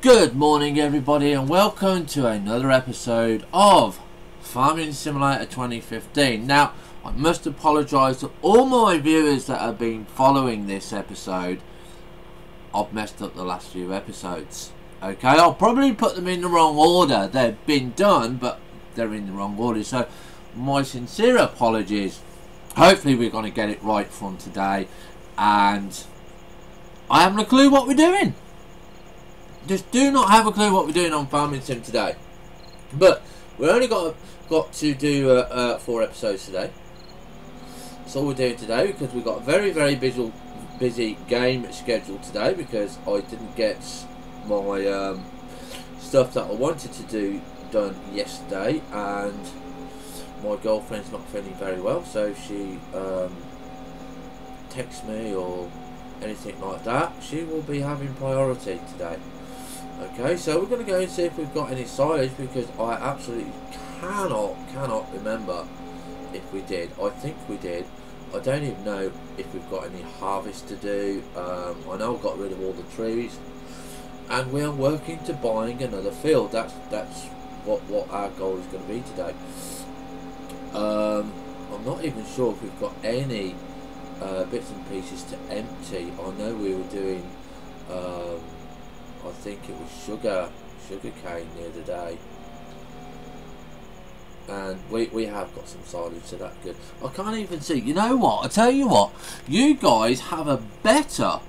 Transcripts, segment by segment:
Good morning everybody and welcome to another episode of Farming Simulator 2015. Now I must apologise to all my viewers that have been following this episode. I've messed up the last few episodes. Okay, I'll probably put them in the wrong order. They've been done but they're in the wrong order, so my sincere apologies. Hopefully we're going to get it right from today, and I haven't a clue what we're doing. Just do not have a clue what we're doing on Farming Sim today. But we only got to do 4 episodes today. That's all we're doing today, because we've got a very busy game schedule today, because I didn't get my stuff that I wanted to do done yesterday, and my girlfriend's not feeling very well, so she texts me or anything like that. She will be having priority today. Okay, so we're going to go and see if we've got any silage, because I absolutely cannot remember if we did. I think we did. I don't even know if we've got any harvest to do. I know I've got rid of all the trees, and we are working to buying another field. That's what our goal is going to be today. I'm not even sure if we've got any bits and pieces to empty. I know we were doing I think it was sugar cane the other day, and we have got some silage, so that's good. I can't even see. You know what? I tell you what, you guys have a better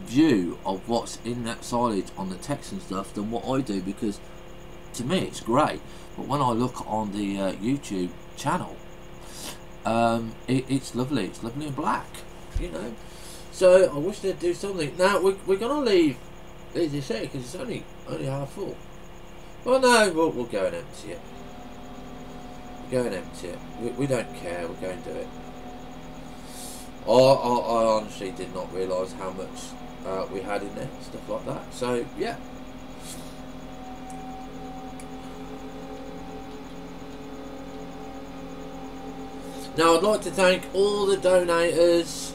view of what's in that silage on the text and stuff than what I do, because to me it's great, but when I look on the YouTube channel, it's lovely. It's lovely and black, you know. So I wish they'd do something. Now we're gonna leave. As you say, because it's only half full. Well, no, we'll go and empty it. We'll go and empty it. We don't care. We'll go and do it. I honestly did not realise how much we had in there, stuff like that. So yeah. Now I'd like to thank all the donators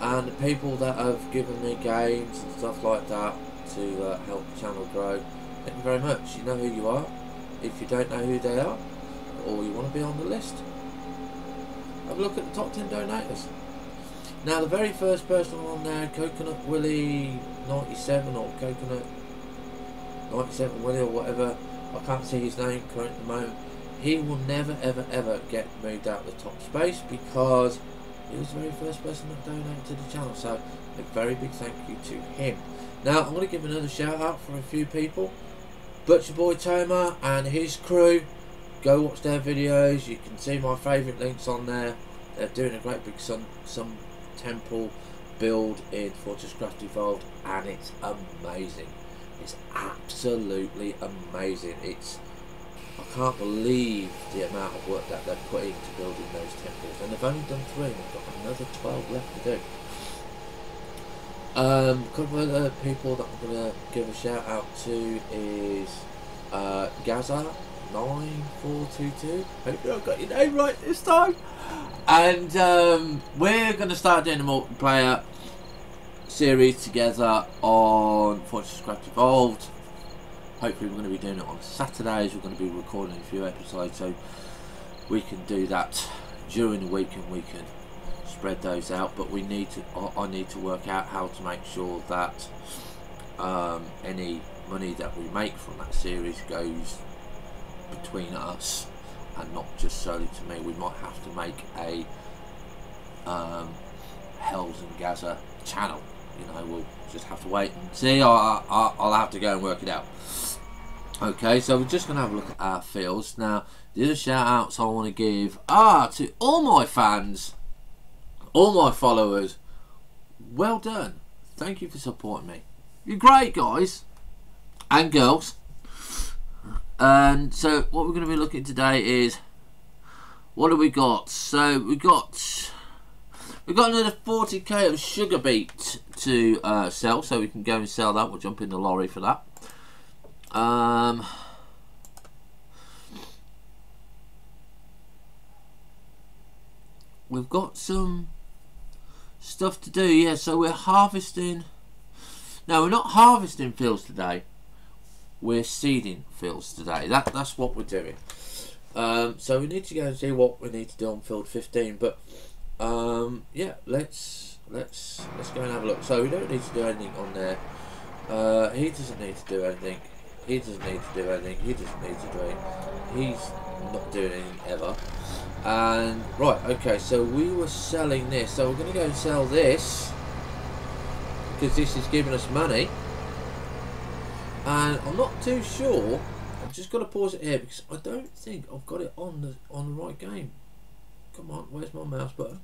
and the people that have given me games and stuff like that to help the channel grow. Thank you very much. You know who you are. If you don't know who they are, or you want to be on the list, have a look at the top 10 donators. Now the very first person on there, Coconut Willie 97 or Coconut 97 Willie or whatever, I can't see his name currently at the moment. He will never ever get moved out of the top space, because he was the very first person that donated to the channel, so a very big thank you to him. Now I'm going to give another shout out for a few people. Butcher Boy Toma and his crew, go watch their videos. You can see my favourite links on there. They're doing a great big sun temple build in Fortress Craft Evolved, and it's amazing. It's absolutely amazing. I can't believe the amount of work that they've put into building those temples, and they've only done 3 and they've got another 12 left to do. A couple of other people that I'm going to give a shout out to is Gaza 9422. Hopefully I got your name right this time. And we're going to start doing a multiplayer series together on Fortress Craft Evolved. Hopefully we're going to be doing it on Saturdays. We're going to be recording a few episodes, so we can do that during the week and we can spread those out. But we need to. I need to work out how to make sure that any money that we make from that series goes between us and not just solely to me. We might have to make a Hells and Gaza channel. You know, we'll just have to wait and see. I'll have to go and work it out. Okay, so we're just going to have a look at our fields. Now, the other shout outs I want to give are to all my fans, all my followers. Well done. Thank you for supporting me. You're great, guys and girls. And so what we're going to be looking at today is, what have we got? So we've got another 40k of sugar beet to sell, so we can go and sell that. We'll jump in the lorry for that. We've got some stuff to do, yeah. So we're harvesting. No, we're not harvesting fields today. we're seeding fields today. That's what we're doing. So we need to go and see what we need to do on field 15. But yeah, let's go and have a look. So we don't need to do anything on there. He doesn't need to do anything. He doesn't need to do anything. He doesn't need to do anything. He's not doing anything ever. And right, okay, so we were selling this. So we're going to go and sell this because this is giving us money. And I'm not too sure. I've just got to pause it here because I don't think I've got it on the right game. Come on, where's my mouse button?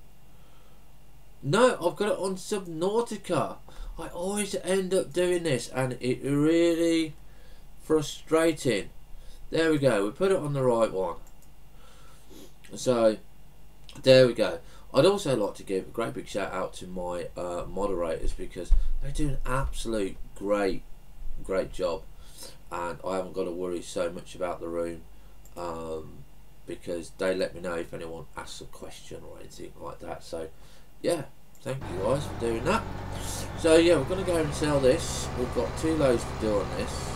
No, I've got it on Subnautica. I always end up doing this, and it really frustrating. There we go. We put it on the right one. So there we go. I'd also like to give a great big shout out to my moderators because they do an absolute great job, and I haven't got to worry so much about the room because they let me know if anyone asks a question or anything like that. So yeah, thank you guys for doing that. So yeah, we're going to go and sell this. We've got 2 loads to do on this.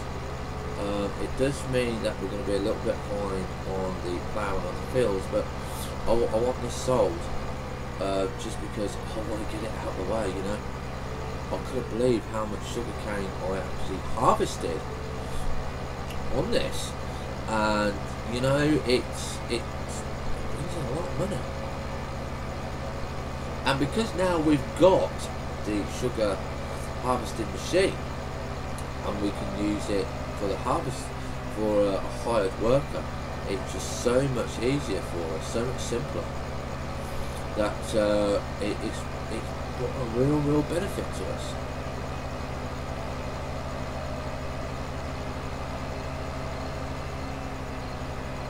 It does mean that we're going to be a little bit behind on the ploughing on the fields, but I want this sold just because I want to get it out of the way, you know. I couldn't believe how much sugar cane I actually harvested on this, and you know it brings in a lot of money. And because now we've got the sugar harvesting machine and we can use it for the harvest for a hired worker, it's just so much easier for us, so much simpler, that it's got a real benefit to us.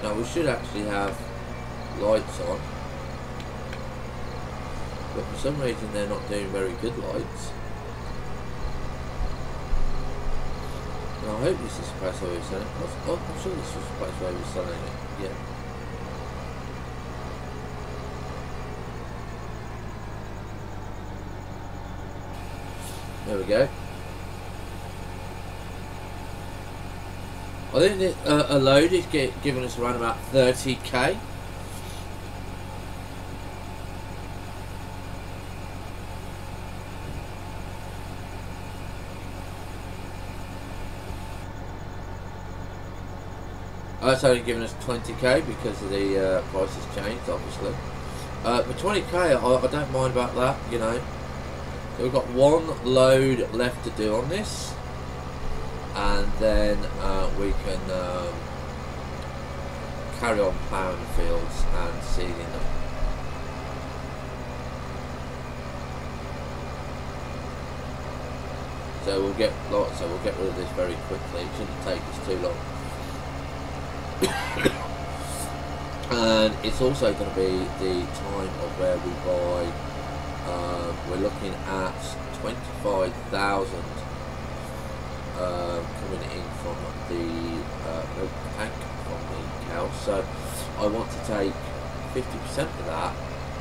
Now we should actually have lights on, but for some reason they're not doing very good lights. And I hope this is the place where we're selling it. I'm sure this was the place where we're selling it, yeah. There we go. I think that a load is giving us around about 30k. It's only giving us 20k because of the price has changed, obviously. But 20k, I don't mind about that, you know. So we've got 1 load left to do on this, and then we can carry on ploughing the fields and seeding them. So we'll get rid of this very quickly. It shouldn't take us too long. And it's also going to be the time of where we buy. We're looking at 25,000 coming in from the milk tank from the cows. So I want to take 50% of that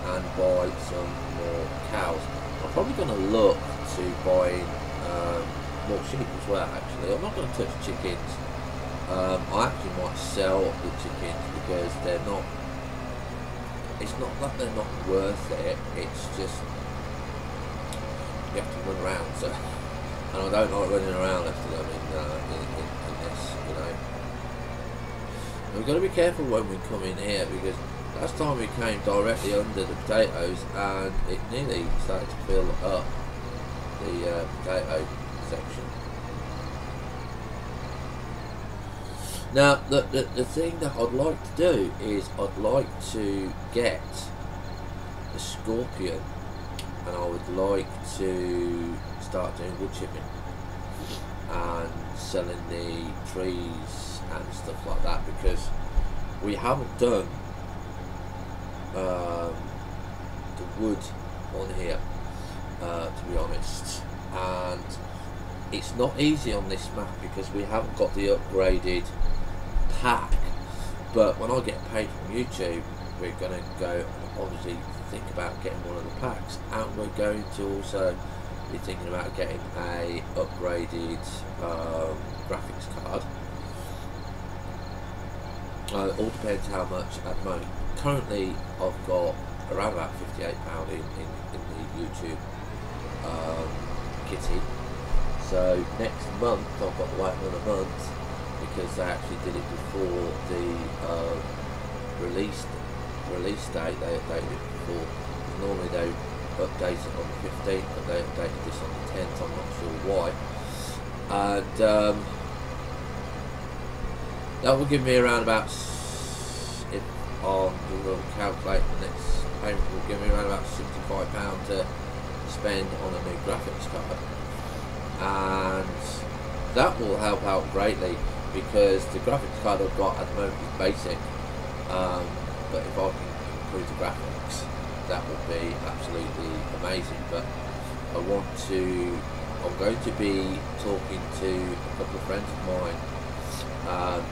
and buy some more cows. I'm probably going to look to buying more sheep as well. Actually, I'm not going to touch chickens. I actually might sell the chickens because they're not. It's not that they're not worth it. It's just you have to run around. So, and I don't like running around after them in this, you know. And we've got to be careful when we come in here because last time we came directly under the potatoes and it nearly started to fill up the potato section. Now, the thing that I'd like to do is I'd like to get a scorpion, and I would like to start doing wood chipping and selling the trees and stuff like that, because we haven't done the wood on here, to be honest, and it's not easy on this map because we haven't got the upgraded pack. But when I get paid from YouTube, we're going to go and obviously think about getting one of the packs, and we're going to also be thinking about getting a upgraded graphics card All depends how much at the moment. Currently, I've got around about £58 in the YouTube kitty. So next month I've got to wait another month because they actually did it before the release date. They updated it before. Normally they update it on the 15th, but they updated this on the 10th. I'm not sure why. And that will give me around about, if on the little calculator, the next payment will give me around about £65 to spend on a new graphics card, and that will help out greatly because the graphics card I've got at the moment is basic, but if I can improve the graphics, that would be absolutely amazing. But I'm going to be talking to a couple of friends of mine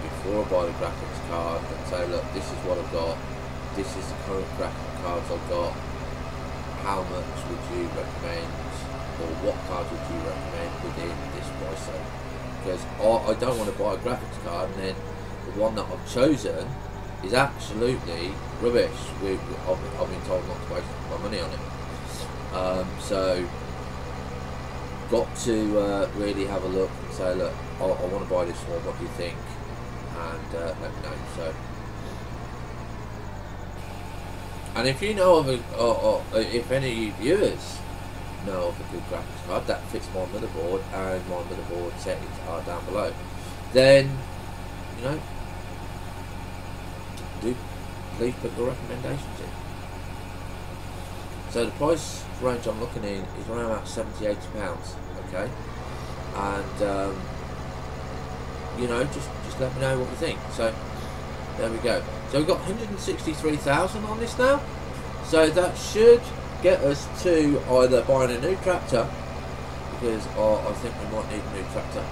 before I buy the graphics card and say, look, this is what I've got, this is the current graphics cards I've got, how much would you recommend, or what cards would you recommend within this price zone? Because I don't want to buy a graphics card and then the one that I've chosen is absolutely rubbish. I've been told not to waste my money on it. So got to really have a look and say, look, I want to buy this one, what do you think? And let me know. So, and if you know of if any viewers know of a good graphics card that fits my motherboard and my motherboard settings are down below, then you know, please put your recommendations in. So the price range I'm looking in is around about £70–80, okay, and you know, just let me know what you think. So there we go. So we've got 163,000 on this now, so that should get us to either buying a new tractor, because I think we might need a new tractor,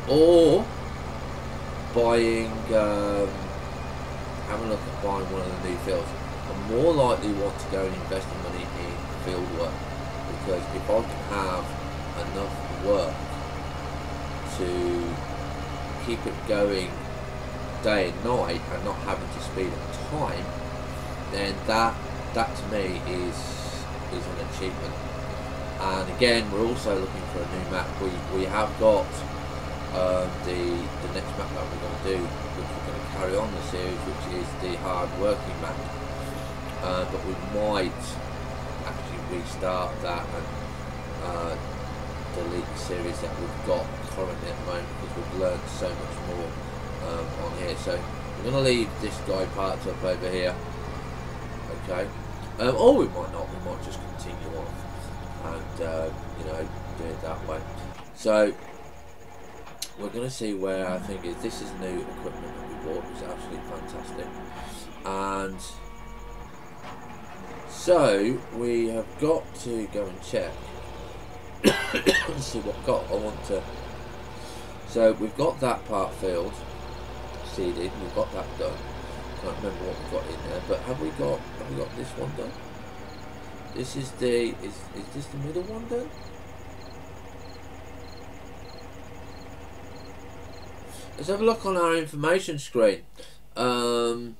or buying, have a look at buying one of the new fields. I more likely want to go and invest money in field work, because if I can have enough work to keep it going day and night and not having to speed up time, then that to me is an achievement. And again, we're also looking for a new map. We have got the next map that we're going to do, which we're going to carry on the series, which is the hard working map, but we might actually restart that and delete the series that we've got currently at the moment, because we've learned so much more on here. So we're going to leave this guy parked up over here, okay, or we might not, we might just continue on and you know, do it that way. So we're going to see where I think is. This is new equipment that we bought. It's absolutely fantastic. And so we have got to go and check and see what we've got. I want to. So we've got that part filled, seeded. We've got that done. Can't remember what we've got in there, but have we got this one done? This is the is this the middle one done? Let's have a look on our information screen. Not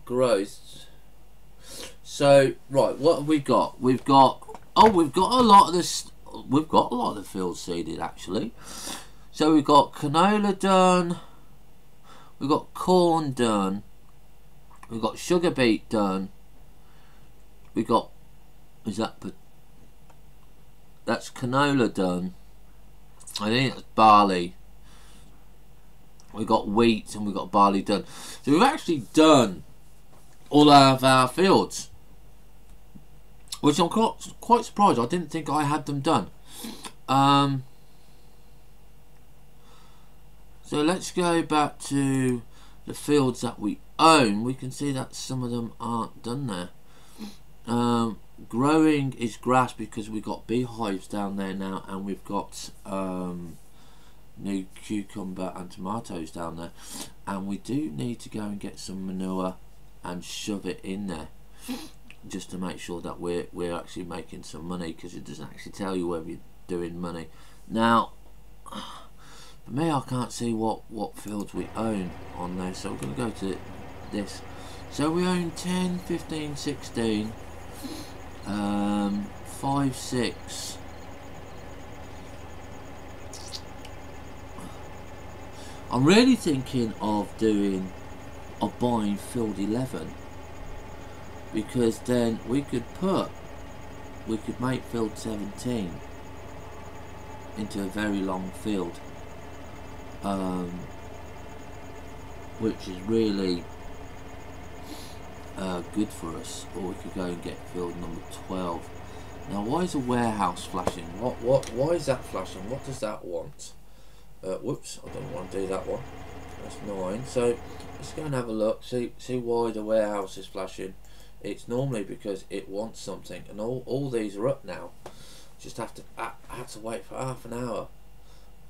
growth. So right, what have we got? We've got a lot of this. We've got a lot of the fields seeded actually. So we've got canola done. We've got corn done. We've got sugar beet done. We got that's canola done. I think it's barley. We've got wheat and we've got barley done. So we've actually done all of our fields, which I'm quite surprised. I didn't think I had them done. So let's go back to the fields that we own. We can see that some of them aren't done there. Growing is grass because we've got beehives down there now, and we've got new cucumber and tomatoes down there, and we do need to go and get some manure and shove it in there just to make sure that we're actually making some money, because it doesn't actually tell you whether you're doing money. Now But me, I can't see what fields we own on there, so we're going to go to this. So we own 10, 15, 16, 5, 6. I'm really thinking of buying field 11, because then we could make field 17 into a very long field, which is really good for us. Or we could go and get field number 12. Now, why is a warehouse flashing? Why is that flashing? What does that want? Whoops, I don't want to do that one. That's 9. So let's go and have a look. See why the warehouse is flashing. It's normally because it wants something, and all these are up now. Just I had to wait for half an hour.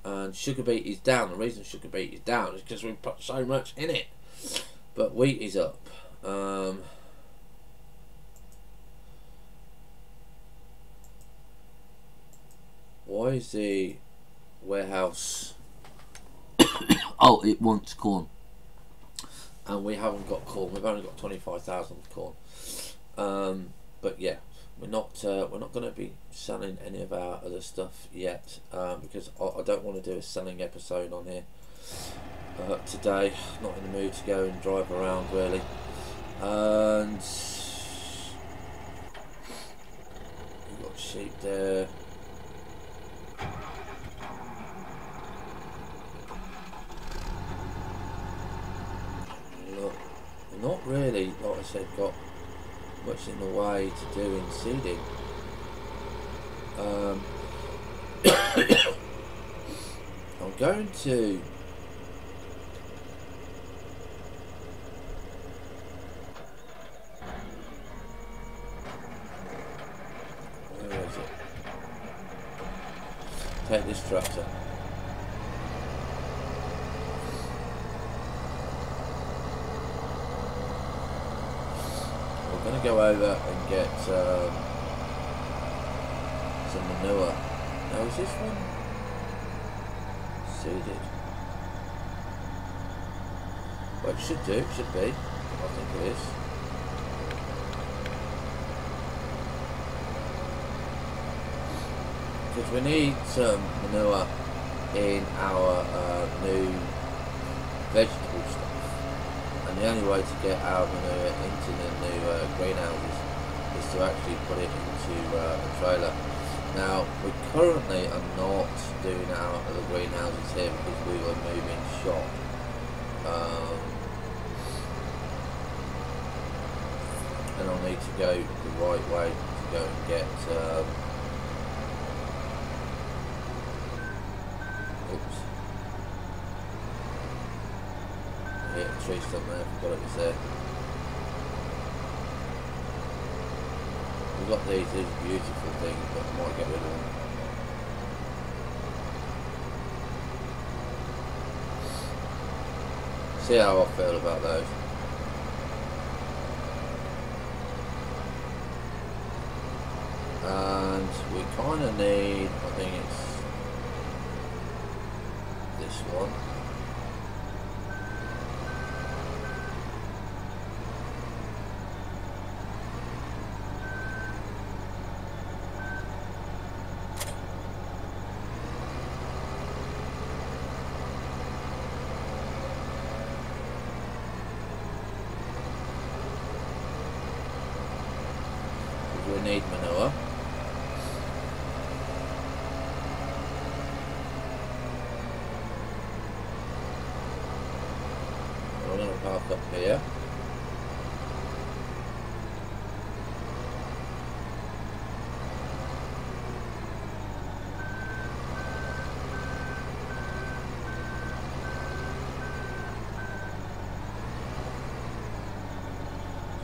And sugar beet is down. The reason sugar beet is down is because we put so much in it. But wheat is up. Why is the warehouse? Oh, it wants corn, and we haven't got corn. We've only got 25,000 corn. But yeah, we're not going to be selling any of our other stuff yet, because I don't want to do a selling episode on here today. Not in the mood to go and drive around really. And we've got sheep there. Look, not really, like I said, got much in the way to do in seeding. I'm going to where is it? Take this tractor. We're going to go over and get some manure. Now, is this one seeded? Well, it should be. I think it is. Because we need some manure in our new vegetable stuff. And the only way to get our manure into the new greenhouses is to actually put it into a trailer. Now, we currently are not doing our other greenhouses here because we were moving shop. And I'll need to go the right way to go and get oops. I hit a tree stump there, I forgot it was there. We've got these beautiful things, but I might get rid of them. See how I feel about those. And we kind of need, I think it's this one. We need manure. We're going to park up here.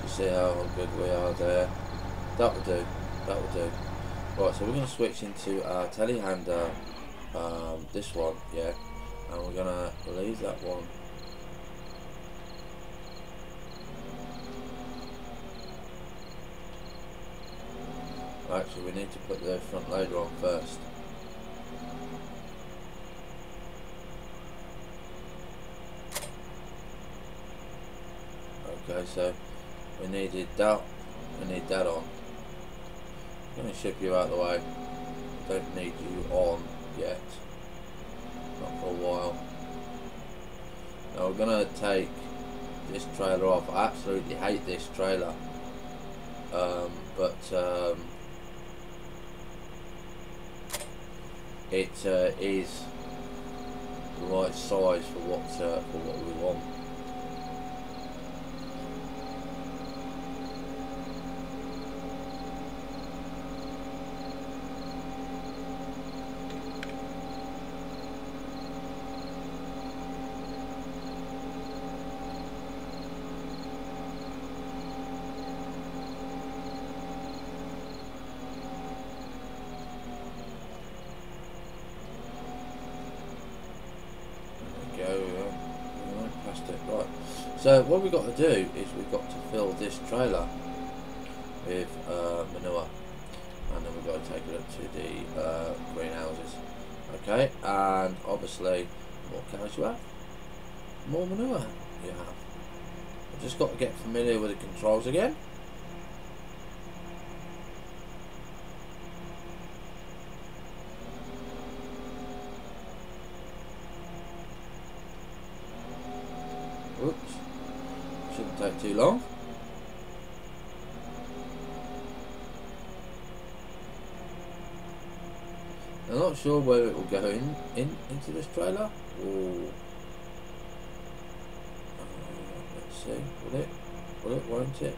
You see how good we are there. That will do. That will do. Right, so we're going to switch into our telehandler, this one, yeah, and we're going to leave that one. Actually, we need to put the front loader on first. Okay, so we needed that. We need that on. I'm going to ship you out of the way. Don't need you on yet. Not for a while. Now we're going to take this trailer off. I absolutely hate this trailer. But it is the right size for what we want. Right, so what we've got to do is we've got to fill this trailer with manure, and then we've got to take it up to the greenhouses. Okay, and obviously more cows you have, more manure you have. I've just got to get familiar with the controls again. Oops, shouldn't take too long. I'm not sure where it will go into this trailer. Ooh. Let's see, will it, won't it?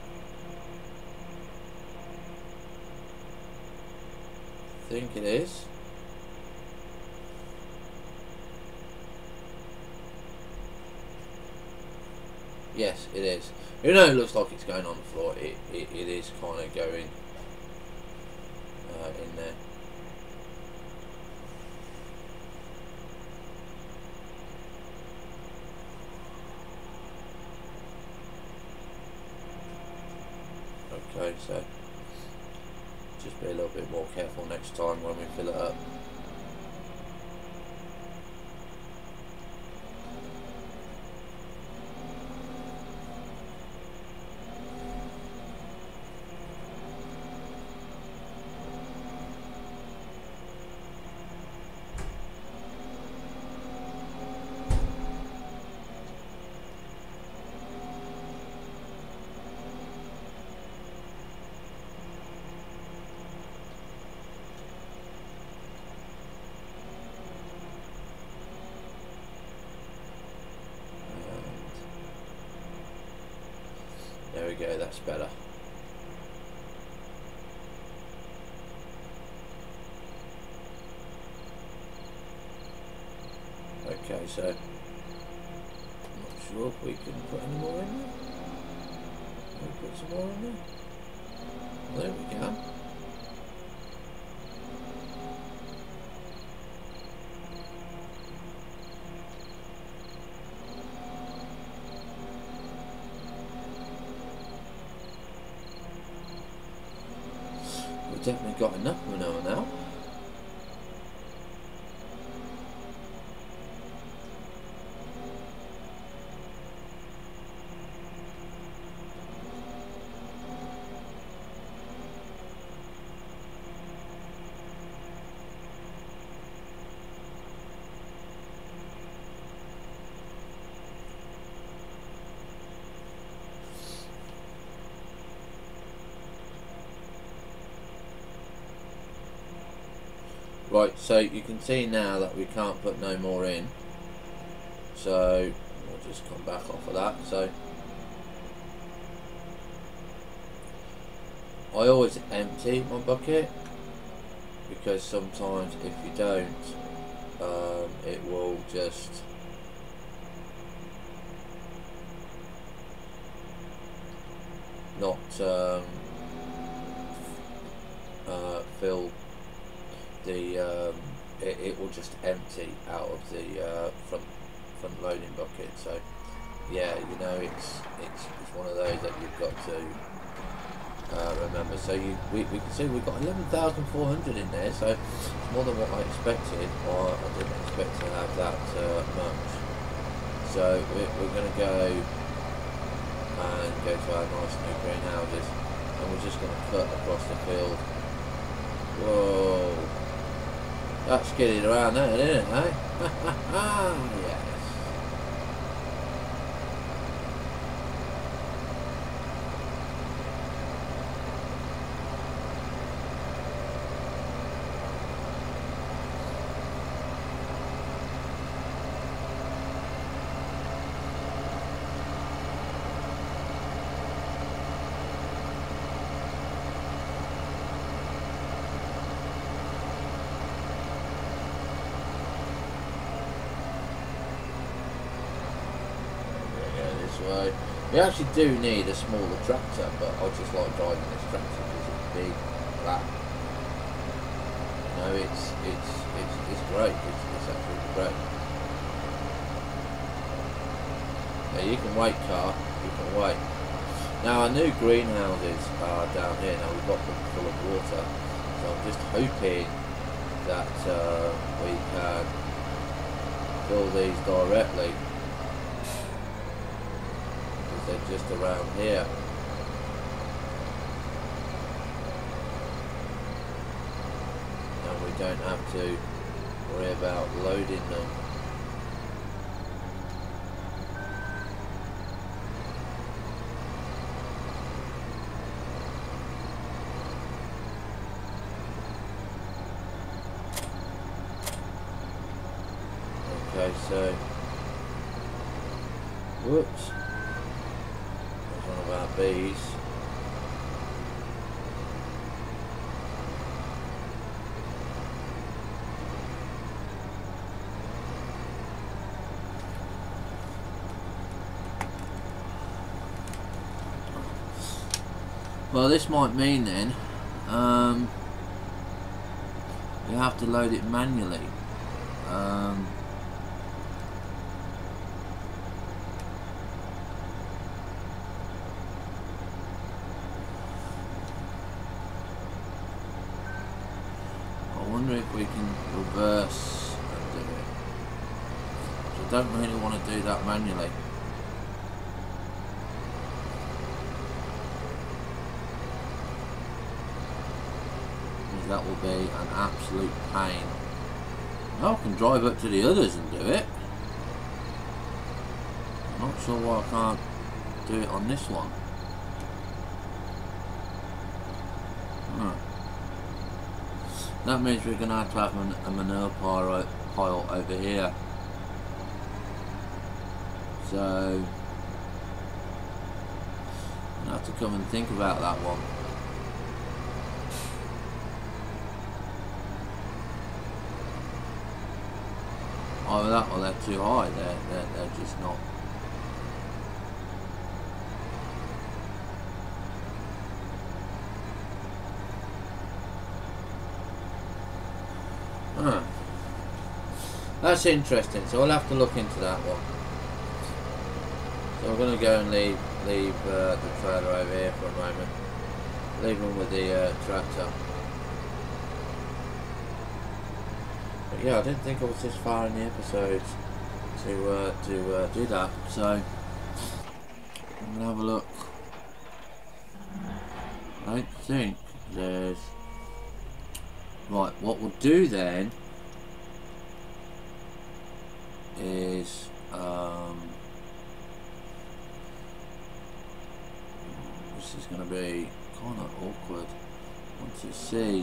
I think it is. Yes, it is. Even though it looks like it's going on the floor, it is kind of going in there. Okay, so just be a little bit more careful next time when we fill it up. There we go, that's better. Okay, so I'm not sure if we can put any more in there. Can we put some more in there? Well, there we can. We've definitely got enough manure now. Right, so you can see now that we can't put no more in. So we'll just come back off of that. So I always empty my bucket, because sometimes if you don't, it will just not fill the it will just empty out of the front loading bucket. So yeah, you know, it's one of those that you've got to remember. So we can see we've got 11,400 in there, so it's more than what I expected. Or I didn't expect to have that much. So we're going to go and go to our nice new greenhouses, and we're just going to cut across the field. Whoa, that's skidding around there, isn't it, eh? Yes. Way. We actually do need a smaller tractor, but I just like driving this tractor because it's big, flat. You know, it's great. It's absolutely great. Yeah, you can wait, car. You can wait. Now our new greenhouses are down here. Now we've got them full of water, so I'm just hoping that we can fill these directly. They're just around here. And we don't have to worry about loading them. Okay, so whoops. One of our bees. Well, this might mean then you have to load it manually. I wonder if we can reverse and do it. So I don't really want to do that manually. Because that will be an absolute pain. Now I can drive up to the others and do it. I'm not sure why I can't do it on this one. That means we're going to have a manure pile over here. So I have to come and think about that one. Either that or they're too high. They're just not. That's interesting, so I'll have to look into that one. So I'm going to go and leave the trailer over here for a moment. Leave them with the tractor. But yeah, I didn't think I was this far in the episode to do that. So I'm going to have a look. I don't think there's... Right, what we'll do then is this is going to be kind of awkward. I want to see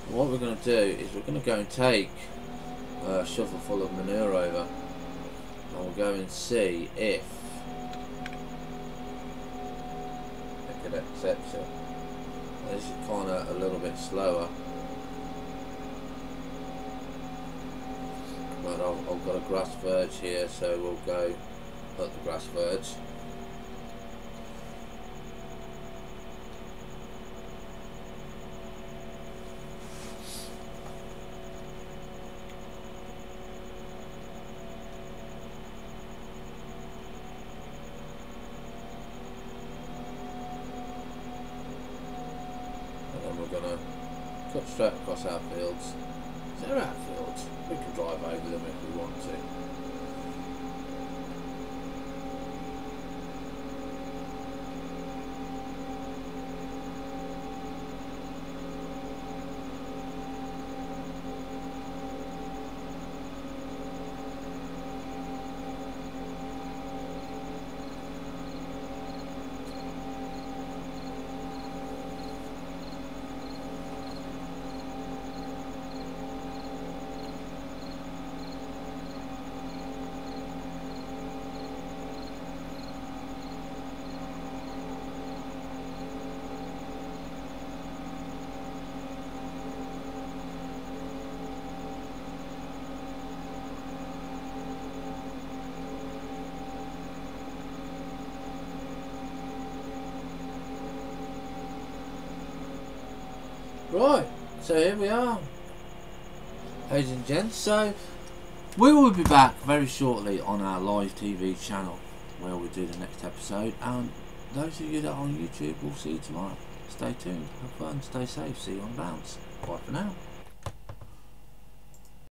what we're going to do is we're going to go and take a shovel full of manure over, and we'll go and see if it accepts it. This is kind of a little bit slower, but I've got a grass verge here, so we'll go put the grass verge. Straight across our fields, They're outfields. We can drive over them if we want to. Right, so here we are, ladies and gents. So we will be back very shortly on our live TV channel where we do the next episode, and those of you that are on YouTube will see you tomorrow. Stay tuned, have fun, stay safe, see you on bounce. Bye for now.